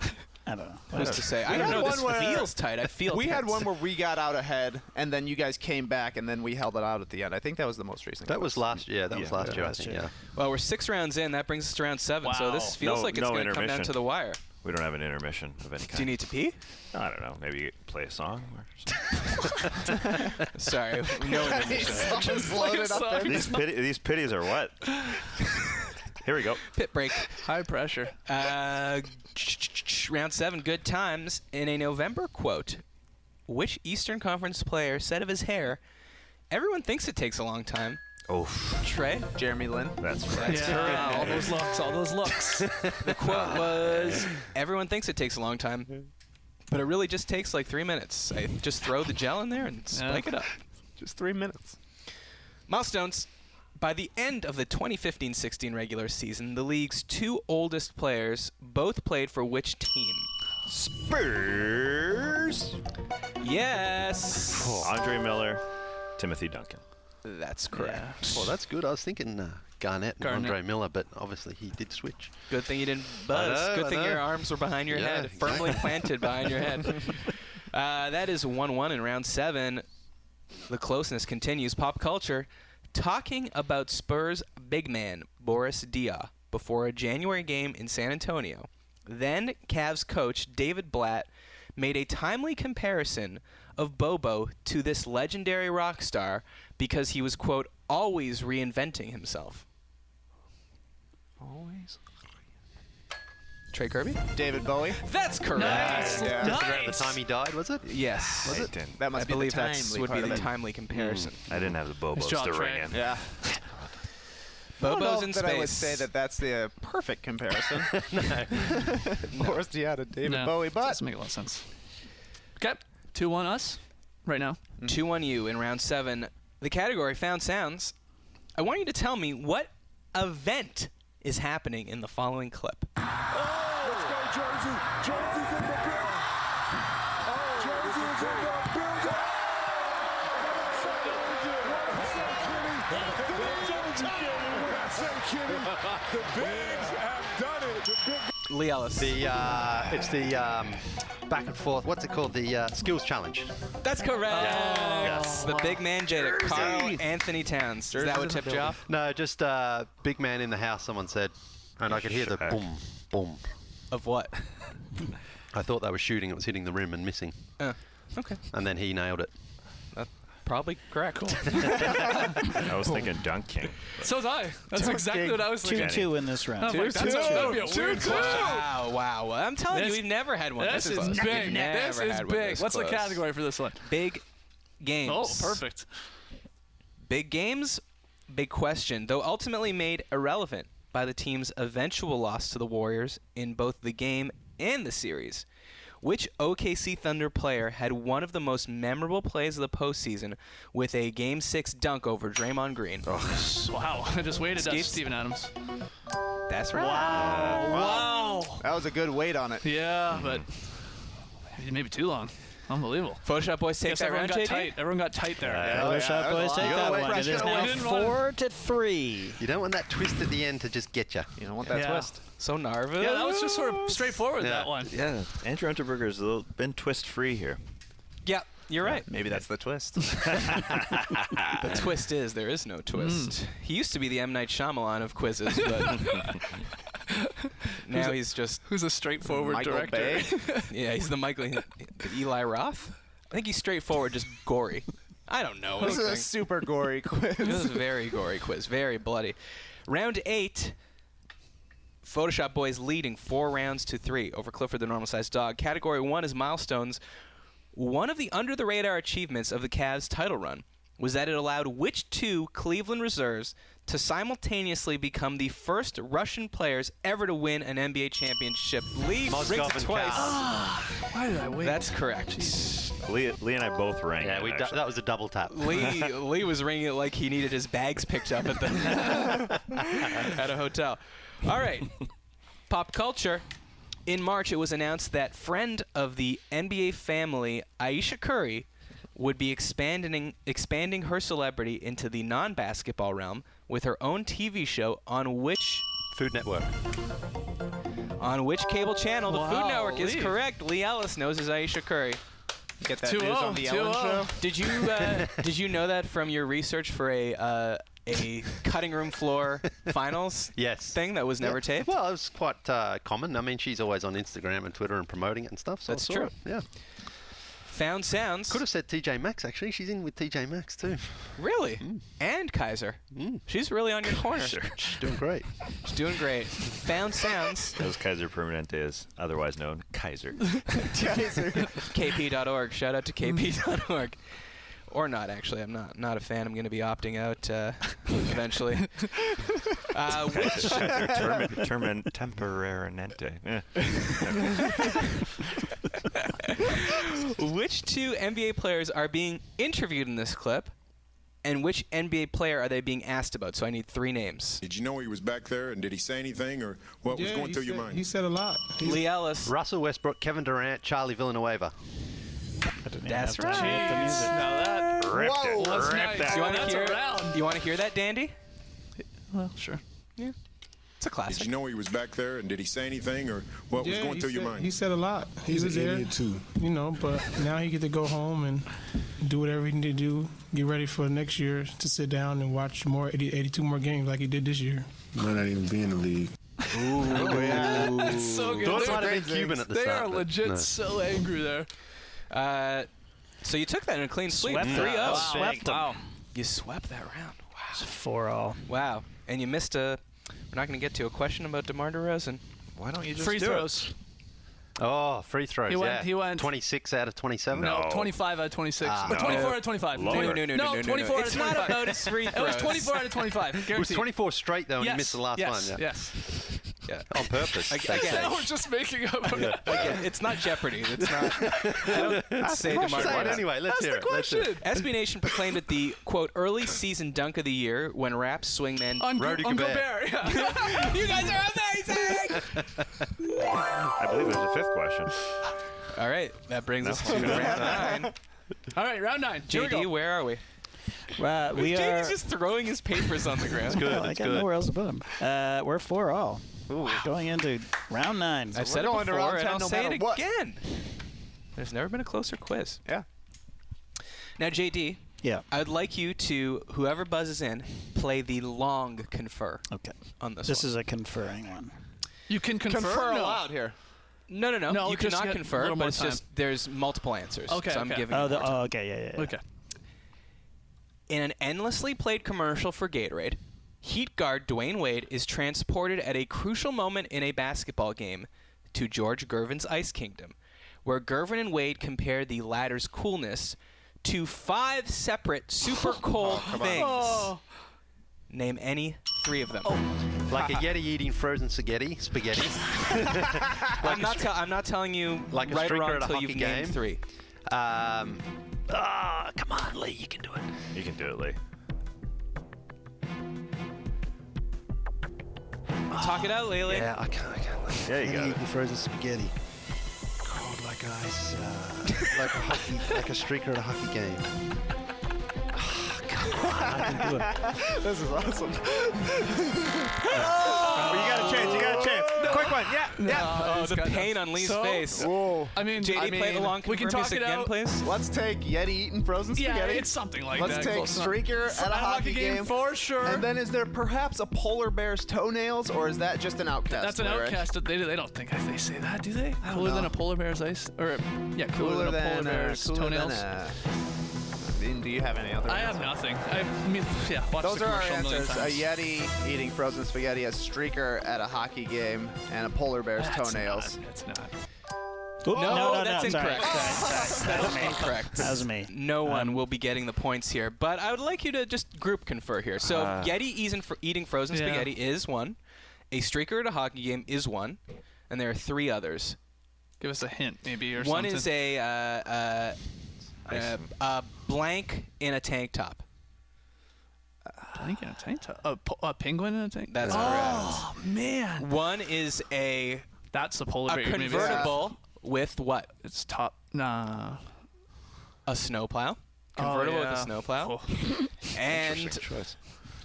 I don't know. Who's to say? I We don't had know. This one where feels tight. I feel We had tense. one where we got out ahead, and then you guys came back, and then we held it out at the end. I think that was the most recent. That was last year. That was last year, I last think, year. yeah. Well, we're 6 rounds in. That brings us to round 7. So this feels No- like it's no going to come down intermission. to the wire. We don't have an intermission of any kind. Do you need to pee? I don't know. Maybe you play a song or something. Sorry. No intermission. Just loaded up there. These pitties are what? Here we go. Pit break. High pressure. Round 7, good times. In a November quote, which Eastern Conference player said of his hair, "Everyone thinks it takes a long time." Oh, Trey? Jeremy Lin. that's right. Yeah, all those looks. The quote was, "Everyone thinks it takes a long time, but it really just takes like 3 minutes. I just throw the gel in there and spike it up." Just 3 minutes. Milestones. By the end of the 2015-16 regular season, the league's 2 oldest players both played for which team? Spurs. Yes. Andre Miller, Timothy Duncan. That's correct. Well, that's good. I was thinking Garnett and Andre Miller, but obviously he did switch. Good thing you didn't buzz. Good thing your arms were behind your head, firmly planted behind your head. That is 1-1 in round 7. The closeness continues. Pop culture. Talking about Spurs big man Boris Dia before a January game in San Antonio, then Cavs coach David Blatt made a timely comparison of Bobo to this legendary rock star because he was, quote, always reinventing himself. Always. Trey Kirby? David Bowie. That's correct. Nice. Yeah. Nice. Around the time he died, was it? Yes. Was it? That must I be believe the that timely would be part the of it. timely comparison. I didn't have the Bobos job, to Trey. ring in. Yeah. I Bobo's don't know in that space. I would say that that's the perfect comparison. Boris Dia to David Bowie, but doesn't make a lot of sense. Okay, 2-1 us right now. 2-1 you in round 7. The category Found Sounds. I want you to tell me what event is happening in the following clip. Let's go, Jersey. Jersey's in the building. Jersey's in the building. The Bigs have done it. The Big Lee Ellis. It's the back and forth. What's it called? The skills challenge. That's correct. Yes. The big man Jada, Jersey. Carl Anthony Towns. Is that what tipped you off? No, just big man in the house, someone said. And I could hear the boom, boom. Of what? I thought they were shooting. It was hitting the rim and missing. Okay. And then he nailed it. Probably correct. Cool. I was thinking Dunk King. So was I. That's exactly what I was thinking. 2-2 in this round. Oh, my God, that would be a weird question. Wow. Well, I'm telling you, This- we've never had one. This is close. big. We've never This is had one big. this What's the close. category for this one? Big games. Oh, perfect. Big games, big question, though ultimately made irrelevant by the team's eventual loss to the Warriors in both the game and the series. Which OKC Thunder player had one of the most memorable plays of the postseason with a Game 6 dunk over Draymond Green? Wow. I just waited. That's Skeets? Steven Adams. That's right. Wow. that was a good weight on it. Yeah, but maybe too long. Unbelievable. Photoshop boys take Guess that everyone round, got JD? tight. Everyone got tight there. Photoshop boys take that one. It is now 4-3. You don't want that twist at the end to just get you. You don't want that Yeah. twist. So nervous. Yeah, that was just sort of straightforward, Yeah. that one. Yeah, Andrew Unterberger's been twist-free here. Yeah, you're right. Maybe that's the twist. The twist is there is no twist. He used to be the M. Night Shyamalan of quizzes, but now he's just Who's a straightforward Michael director? Bay. yeah, he's the Eli Roth. I think he's straightforward, just gory. I don't know. This is a anything. super gory quiz. This is a very gory quiz, very bloody. Round 8. Photoshop Boyz leading 4-3 over Clifford the Normal-Sized Dog. Category 1 is milestones. One of the under-the-radar achievements of the Cavs title run was that it allowed which 2 Cleveland reserves to simultaneously become the first Russian players ever to win an NBA championship. Lee rings it twice. Why did I wait? That's correct. Lee and I both rang Yeah, it, that was a double tap. Lee was ringing it like he needed his bags picked up at the at a hotel. All right, pop culture. In March, it was announced that friend of the NBA family, Ayesha Curry, would be expanding her celebrity into the non-basketball realm with her own TV show on which Food Network. On which cable channel? The Food Network is Lee. correct. Lee Ellis knows his Ayesha Curry. Get that news on the Ellen show. Did you know that from your research for a cutting room floor finals thing that was never taped? Well, it was quite common. I mean, she's always on Instagram and Twitter and promoting it and stuff. So That's true. Yeah. Found Sounds. Could have said TJ Maxx, actually. She's in with TJ Maxx, too. Really? And Kaiser. She's really on your corner. She's doing great. She's doing great. Found Sounds. Those Kaiser Permanente is otherwise known Kaiser. KP.org. Shout out to KP.org. Or not, actually. I'm not a fan. I'm going to be opting out eventually. Temperamente. Which 2 NBA players are being interviewed in this clip, and which NBA player are they being asked about? So I need 3 names. Did you know he was back there, and did he say anything, or what was going through your mind? He said a lot. Lee Ellis. Russell Westbrook, Kevin Durant, Charlie Villanueva. That's right. Now that Ripped it. was Ripped nice. that. You want to hear that, Dandy? Well, sure. Yeah. It's a classic. Did you know he was back there, and did he say anything, or what was going through your mind? He said a lot. He was there, too. But now he get to go home and do whatever he need to do, get ready for next year to sit down and watch 82 more games like he did this year. Might not even be in the league. Ooh, it's so good. Thought it might have been Cuban at the They start. are legit so angry there. So you took that in a clean sweep. Swept 3-0. Swept them. Wow. You swept that round. Wow. It's 4-all. Wow. And you missed we're not going to get to a question about DeMar DeRozan. Why don't you just Free do throws. Oh, free throws. He went 26 out of 27. No, 25 out of 26. Or 24 out of 24 No, 24 out of 25. It's not about his free throws. It was 24 out of 25. Guaranteed. It was 24 straight, though, and yes. he missed the last one. Yeah. Yes. Yeah. On purpose. Again, We're just making up. Again, it's not Jeopardy. It's not. I don't say DeMar Say it DeRozan. anyway. Let's hear it. Let's hear it. SB Nation proclaimed it the, quote, early season dunk of the year when Raps swingman Rudy Gobert. Yeah. You guys are amazing! I believe there's a 5th question. All right, that brings us to round 9. All right, round 9. Here we JD, go. where are we? We are. JD's just throwing his papers on the ground. It's good. I got nowhere else to put them. We're 4-all. Going into round 9. I've said it going to before, round and 10 I'll no say matter it what. again. There's never been a closer quiz. Yeah. Now, JD, Yeah. I'd like you to, whoever buzzes in, play the long confer Okay. on this This one. is a conferring one. You can confer. Confer No. aloud here. No, No, you just cannot get a confer, little but more it's time. just there's multiple answers. Okay, so I'm okay. giving Oh, you more time. okay, yeah. Okay. In an endlessly played commercial for Gatorade, Heat guard Dwayne Wade is transported at a crucial moment in a basketball game to George Gervin's Ice Kingdom, where Gervin and Wade compare the latter's coolness to 5 separate super cold things. Name any 3 of them. Like a Yeti eating frozen spaghetti. I'm not telling you Like a right or streaker wrong at a until hockey you've game. named 3. Come on, Lee, you can do it. You can do it, Lee. Talk it out, Lele. Yeah, I can't. Yeah, you got it. Eating frozen spaghetti. Cold like ice. like a streaker at a hockey game. Come on, I can do it. This is awesome. You got a chance. You got a chance. Quick one. Yeah. Oh, the pain on Lee's face. Whoa. I mean, JD, play the long we can confer talk music it again, out. please. Let's take Yeti eating frozen Yeah, spaghetti. it's something like Let's that. take Close enough. streaker at a hockey game for sure. And then is there perhaps a polar bear's toenails, or is that just an outcast? That's an lyric? outcast. They don't think they say that, do they? Cooler know. than a polar bear's ice, or yeah, cooler than a polar bear's cooler toenails. than Do you have any other I have nothing. Watched Those the are our commercial a million answers. times. A Yeti eating frozen spaghetti, a streaker at a hockey game, and a polar bear's toenails. That's not. No, that's incorrect. Sorry. That's incorrect. That was me. No one will be getting the points here, but I would like you to just group confer here. So Yeti eating frozen spaghetti is one. A streaker at a hockey game is one, and there are 3 others. Give us a hint, maybe, or one something. Is a blank in a tank top. Blank in a tank top? A penguin in a tank? That's correct. Oh, man. One is a... That's the polar bear. A convertible with what? It's top... Nah. A snowplow. Convertible with a snowplow. And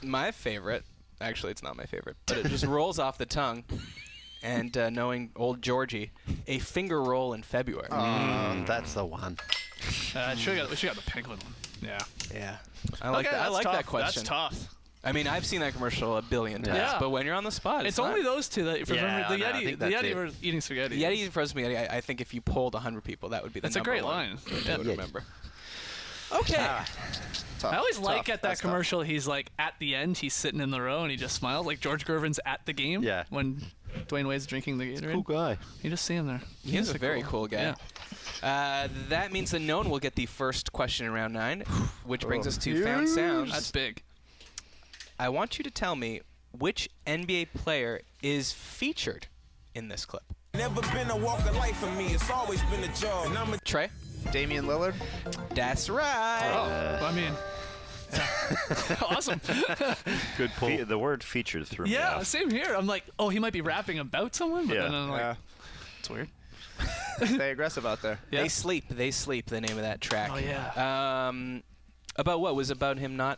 my favorite... Actually, it's not my favorite, but it just rolls off the tongue. And knowing old Georgie, a finger roll in February. That's the one. We should have got the penguin one. Yeah. I like that. I like that question. That's tough. I mean, I've seen that commercial a billion times, but when you're on the spot, it's only those 2 that remember. The Yeti were eating spaghetti. The Yeti eating frozen spaghetti. I think if you polled 100 people, that would be the That's number a great one line. that would remember. Okay. I always like at that commercial. He's like at the end. He's sitting in the row and he just smiles like George Gervin's at the game. Yeah. When Dwayne Wade's drinking the Gatorade. Cool guy. You just see him there. He is a very cool guy. Yeah. That means that no one will get the first question in round 9, which brings us to Found Sounds. That's big. I want you to tell me which NBA player is featured in this clip. Never been a walk of life for me. It's always been a job. And I'm a Trey? Damian Lillard? That's right. I mean... awesome. Good pull. The word featured threw me off. Same here. I'm like, oh, he might be rapping about someone, but then I'm like, it's weird. Stay aggressive out there. They Sleep, the name of that track. Oh, yeah. About what? Was about him not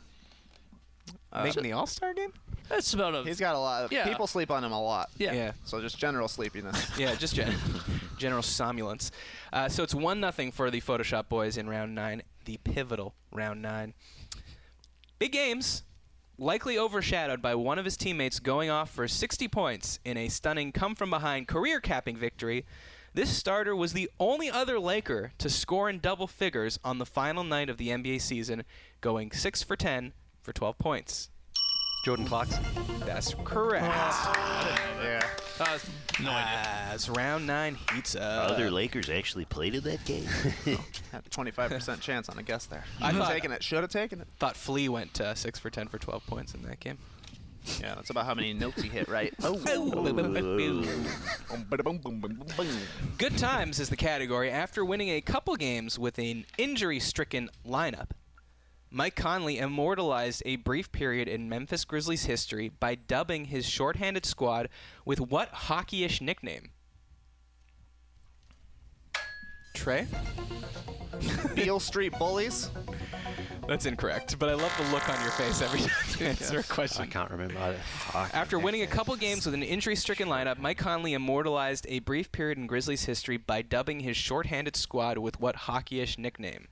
making the All-Star game? That's about a... He's got a lot of... People sleep on him a lot. Yeah. So just general sleepiness. Yeah, just general somnolence. So it's 1-0 for the Photoshop boys in round 9, the pivotal round 9. Big games, likely overshadowed by one of his teammates going off for 60 points in a stunning come-from-behind career-capping victory. This starter was the only other Laker to score in double figures on the final night of the NBA season, going 6 for 10 for 12 points. Jordan Clarkson. That's correct. Yeah. No idea. As round 9 heats up. Other Lakers actually played in that game. Had a 25% chance on a guess there. I thought- taken it. Should have taken it. Thought Flea went 6 for 10 for 12 points in that game. Yeah, that's about how many notes he hit, right? Good times is the category. After winning a couple games with an injury-stricken lineup, Mike Conley immortalized a brief period in Memphis Grizzlies history by dubbing his shorthanded squad with what hockey-ish nickname? Trey? Beale Street Bullies? That's incorrect, but I love the look on your face every time you answer a question. I can't remember. After winning a couple games with an injury-stricken lineup, Mike Conley immortalized a brief period in Grizzlies history by dubbing his shorthanded squad with what hockey-ish nickname?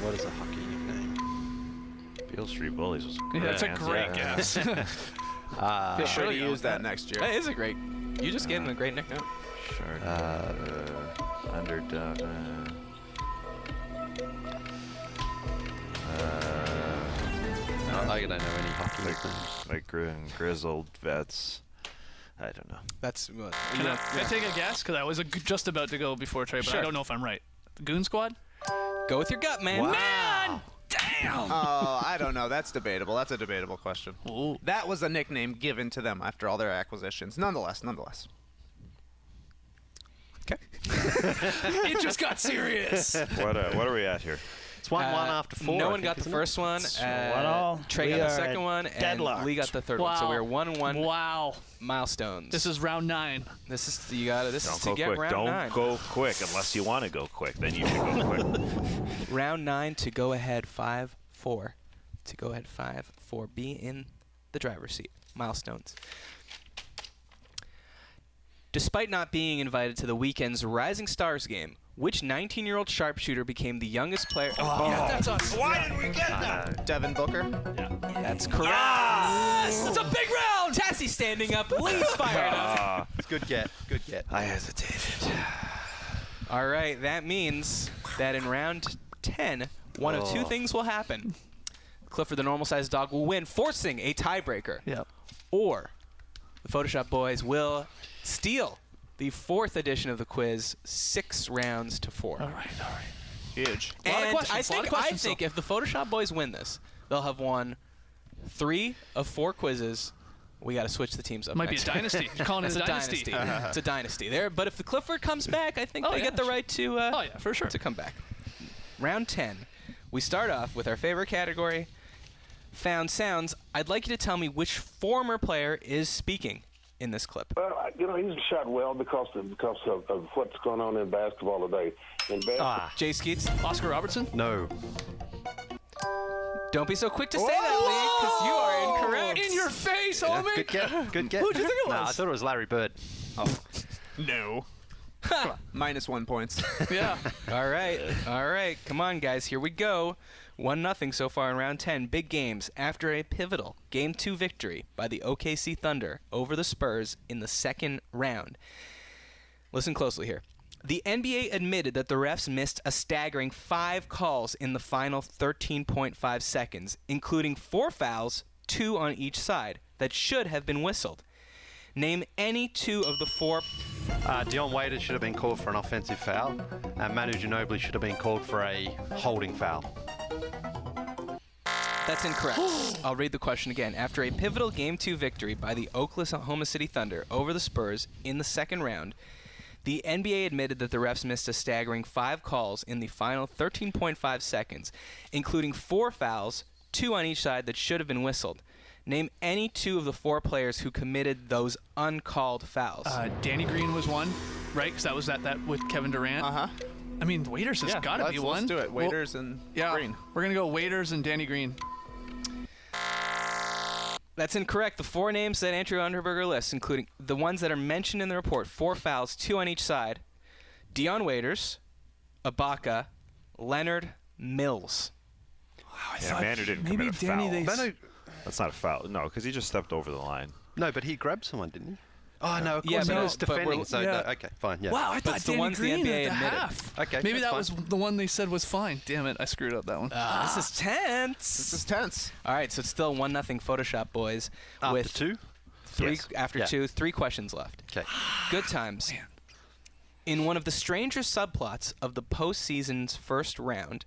What is a hockey nickname? Beale Street Bullies was a great That's a answer. great guess. Feel free to use that next year. That is a great... You just gave him a great nickname. Underdog. I don't know any hockey nicknames. Like grizzled vets. I don't know. That's... Can I take a guess? Because I was just about to go before Trey, but I don't know if I'm right. The Goon Squad? Go with your gut, man. Wow. Man! Damn! Oh, I don't know. That's debatable. That's a debatable question. Ooh. That was a nickname given to them after all their acquisitions. Nonetheless. Okay. It just got serious. What are we at here? It's 1-1 after 4. No one got the first one. Trey got the second one, and Lee got the third one. So we're 1-1. Wow. Milestones. This is round 9. This is to get quick. round 9. Don't go quick unless you want to go quick. Then you should go quick. Round 9 to go ahead 5-4. To go ahead 5-4. Be in the driver's seat. Milestones. Despite not being invited to the weekend's Rising Stars game, which 19-year-old sharpshooter became the youngest player? Yeah, that's us. Why did we get that? Devin Booker? Yeah. That's correct. Yes! It's a big round! Tassie standing up. Lee's fired up. Good get. I hesitated. All right, that means that in round 10, One of two things will happen. Clifford the normal-sized dog will win, forcing a tiebreaker. Yep. Or the Photoshop boys will steal the 4th edition of the quiz, 6 rounds to 4. All right. Huge. And I think if the Photoshop boys win this, they'll have won 3 of 4 quizzes. We got to switch the teams up. Might next. be a dynasty. You're calling it a dynasty. It's a dynasty there. But if the Clifford comes back, I think they get the right to. For sure. To come back. Round 10. We start off with our favorite category, found sounds. I'd like you to tell me which former player is speaking in this clip. Well, he's shot well because of what's going on in basketball today. Jay Skeets. Oscar Robertson? No. Don't be so quick to say that, Lee, because you are incorrect. In your face, homie. Good get. Good get. Who do you think it was? Nah, I thought it was Larry Bird. Oh. No. -1 points. Yeah. All right. Come on, guys. Here we go. 1-0 so far in round 10. Big games after a pivotal Game 2 victory by the OKC Thunder over the Spurs in the second round. Listen closely here. The NBA admitted that the refs missed a staggering 5 calls in the final 13.5 seconds, including 4 fouls, 2 on each side, that should have been whistled. Name any 2 of the 4. Dion Waiters should have been called for an offensive foul, and Manu Ginobili should have been called for a holding foul. That's incorrect. I'll read the question again. After a pivotal Game 2 victory by the Oklahoma City Thunder over the Spurs in the second round, the NBA admitted that the refs missed a staggering 5 calls in the final 13.5 seconds, including 4 fouls, 2 on each side that should have been whistled. Name any 2 of the 4 players who committed those uncalled fouls. Danny Green was one, right? Because that was that with Kevin Durant. Uh-huh. I mean, Waiters has got to be one. Let's do it. Waiters and Green. We're going to go Waiters and Danny Green. That's incorrect. The 4 names that Andrew Underberger lists, including the ones that are mentioned in the report, 4 fouls, 2 on each side, Dion Waiters, Ibaka, Leonard, Mills. Wow, Manu didn't commit a foul. That's not a foul. No, because he just stepped over the line. No, but he grabbed someone, didn't he? Oh, no, of course he was defending, so no, okay, fine, yeah. Wow, I thought Danny Green at the half. Okay, maybe that was the one they said was fine. Damn it, I screwed up that one. This is tense. All right, so it's still 1-0 Photoshop boys. After 2? After 2, 3 questions left. Okay. Good times. Man. In one of the stranger subplots of the postseason's first round,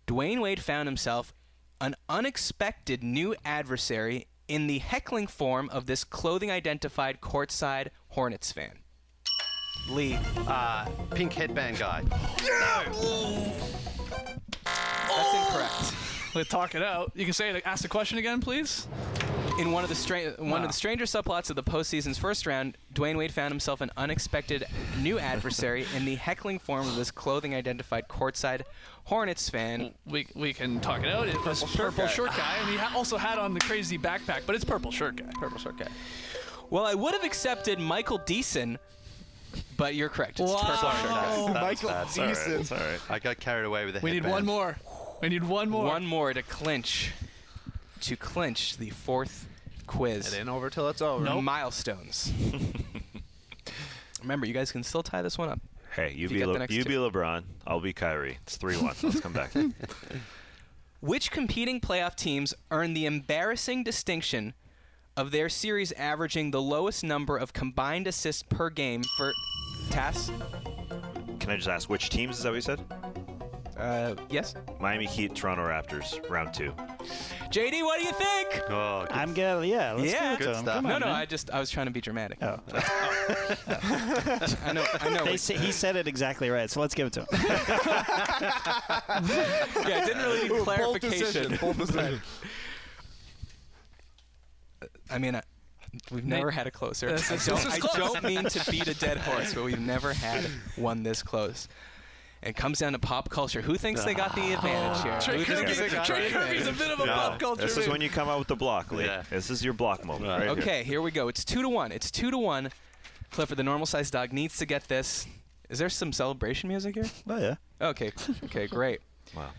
Dwayne Wade found himself an unexpected new adversary in the heckling form of this clothing-identified courtside Hornets fan. Lee. Pink headband guy. That's incorrect. Let's talk it out. You can say it. Ask the question again, please. In one of the stranger subplots of the postseason's first round, Dwayne Wade found himself an unexpected new adversary in the heckling form of this clothing-identified courtside Hornets fan. We can talk it out. It was purple shirt guy, and he also had on the crazy backpack, but it's purple shirt guy. Purple shirt guy. Well, I would have accepted Michael Deason, but you're correct. It's purple shirt guy. Michael Deason. That's all right. I got carried away with the We need one more. We need one more. One more to clinch the 4th quiz. It ain't over till it's over. Nope. Milestones. Remember, you guys can still tie this one up. Hey, you be LeBron. I'll be Kyrie. It's 3-1. Let's come back. Which competing playoff teams earned the embarrassing distinction of their series averaging the lowest number of combined assists per game for Tass? Can I just ask which teams? Is that what you said? Yes. Miami Heat, Toronto Raptors, round 2. JD, what do you think? Oh, good. I'm good. Yeah, let's give it to him. Come on, no, man. I was trying to be dramatic. Oh. I know. He said it exactly right, so let's give it to him. Yeah, it didn't really need clarification. Bold decision. I mean, we've never had a closer. I don't mean to beat a dead horse, but we've never had one this close. It comes down to pop culture. Who thinks they got the advantage here? Trey Kirby's a bit of a pop culture. This is when you come out with the block, Lee. Yeah. This is your block moment. Right okay, here we go. It's 2-1. It's 2-1. Clifford, the normal-sized dog, needs to get this. Is there some celebration music here? Oh, yeah. Okay, great. Wow.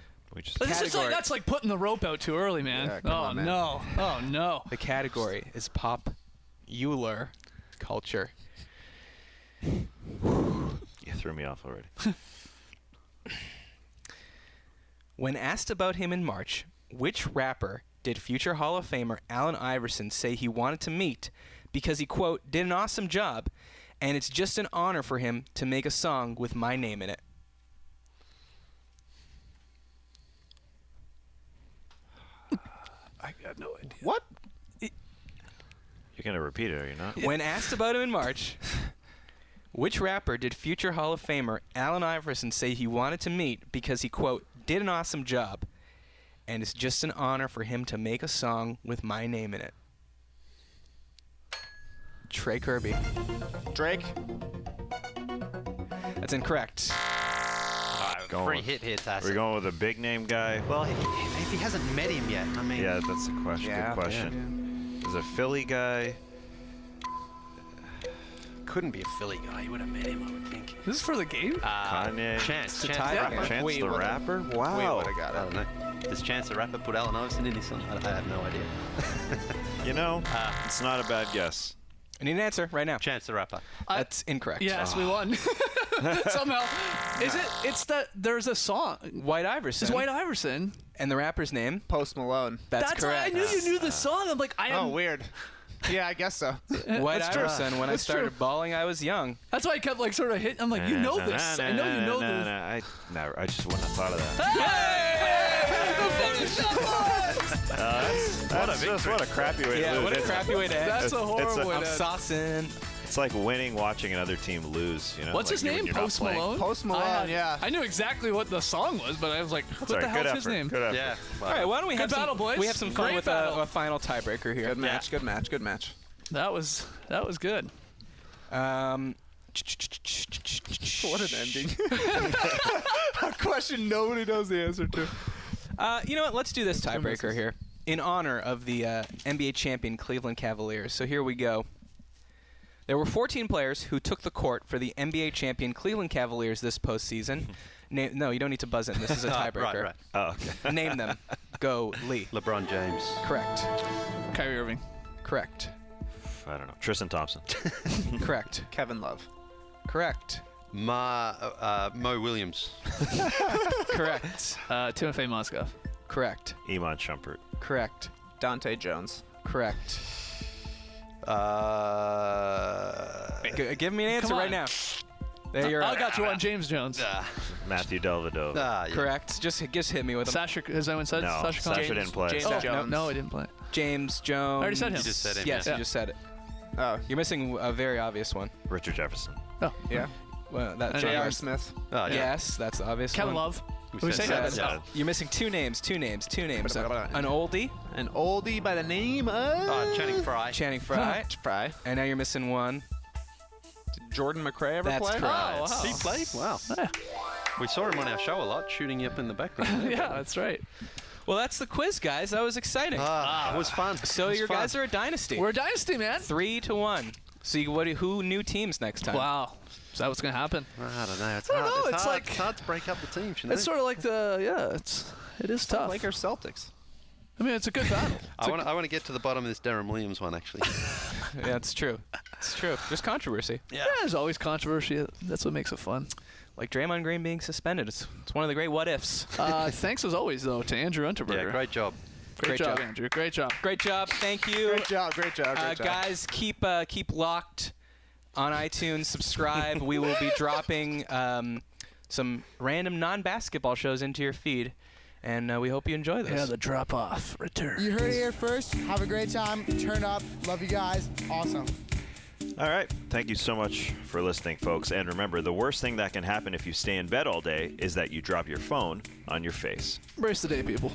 That's like putting the rope out too early, man. Yeah, on, man. No. Oh, no. The category is pop-ular culture. You threw me off already. When asked about him in March, which rapper did future Hall of Famer Allen Iverson say he wanted to meet because he, quote, did an awesome job, and it's just an honor for him to make a song with my name in it? I got no idea. What? You're going to repeat it, are you not? When asked about him in March, which rapper did future Hall of Famer Allen Iverson say he wanted to meet because he, quote, did an awesome job, and it's just an honor for him to make a song with my name in it? Trey Kirby. Drake. That's incorrect. Free hit here, Tassie. We're going with a big name guy. Well, if he hasn't met him yet, I mean. Yeah, that's a question. Yeah, good question. Is a Philly guy? Couldn't be a Philly guy. You would have met him, I would think. This is for the game? Kanye. Chance. It's a Chance tie the game. Rapper. Chance Wait, the what? Rapper? We Wow. would have got I it. don't know. Does Chance the Rapper put Allen Iverson in his song? I have no idea. You know, it's not a bad guess. I need an answer right now. Chance the Rapper. That's incorrect. Yes, we won. Somehow. Is it? It's that there's a song. White Iverson. It's White Iverson. And the rapper's name? Post Malone. That's correct. I knew you knew the song. I'm like, I am. Oh, weird. Yeah, I guess so. White That's true. Iverson. When That's I started true. bawling, I was young. That's why I kept like sort of hitting. I'm like, you know this. I know you know this. I just wouldn't have thought of that. Hey! The Photoshop boys! What a crappy way to Yeah, lose. what a crappy way to end. That's a horrible way I'm to end. saucing. It's like winning watching another team lose. You know. What's like his name? you're not Post playing. Malone? Post Malone, yeah. I knew exactly what the song was, but I was like, what Sorry, the good hell's his effort, name? Good effort. Yeah. All right, why don't we Good have battle, some, boys. we have some fun Great with battle. a final tiebreaker here. Good match, good match, good match. That was good. Um, What an ending. A question nobody knows the answer to. you know what? Let's do this tiebreaker here in honor of the NBA champion Cleveland Cavaliers. So here we go. There were 14 players who took the court for the NBA champion Cleveland Cavaliers this postseason. No, you don't need to buzz in. This is a tiebreaker. Right. Oh, okay. Name them. Go, Lee. LeBron James. Correct. Kyrie Irving. Correct. I don't know. Tristan Thompson. Correct. Kevin Love. Correct. Mo Williams. Correct. Timofey Mozgov. Correct. Iman Shumpert. Correct. Dante Jones. Correct. Give me an answer Come on. right now. There you're I got you on James Jones. Matthew Dellavedova. Yeah. Correct. Just hit me with him. Sasha, has anyone said No, Sasha Sasha Jones? didn't play. James Oh, Jones. no, he didn't play. James Jones. I already said him. You just said him. Yes, yeah. you just said it. Oh, You're missing a very obvious one. Richard Jefferson. Oh, yeah. Well, that's J.R. Smith. Oh, yeah. Yes, that's the obvious Kevin one. Love. We say said that. Yeah. You're missing two names. An oldie. An oldie by the name of Channing Frye. Channing Frye. Fry. And now you're missing one. Did Jordan McRae ever That's play? correct. Oh, wow. He played? Wow. Yeah. We saw him on our show a lot, shooting you up in the background. Yeah, that's right. Well, that's the quiz, guys. That was exciting. It was fun. So your guys are a dynasty. We're a dynasty, man. 3-1. So who new teams next time? Wow. Is that what's going to happen? I don't know. It's I don't hard. know, It's it's hard. like- It's hard to break up the teams, you know? It's sort of like it is tough. Lakers Celtics. I mean, it's a good battle. I want to get to the bottom of this Darren Williams one, actually. Yeah, it's true. It's true. There's controversy. Yeah, there's always controversy. That's what makes it fun. Like Draymond Green being suspended. It's one of the great what ifs. Thanks as always, though, to Andrew Unterberger. Yeah, great job. Great job, Andrew. Great job. Great job. Thank you. Great job. Great job. Great job. Guys, keep locked on iTunes. Subscribe. We will be dropping some random non-basketball shows into your feed, and we hope you enjoy this. Yeah, the drop-off return. You heard it here first. Have a great time. Turn up. Love you guys. Awesome. All right. Thank you so much for listening, folks. And remember, the worst thing that can happen if you stay in bed all day is that you drop your phone on your face. Embrace the day, people.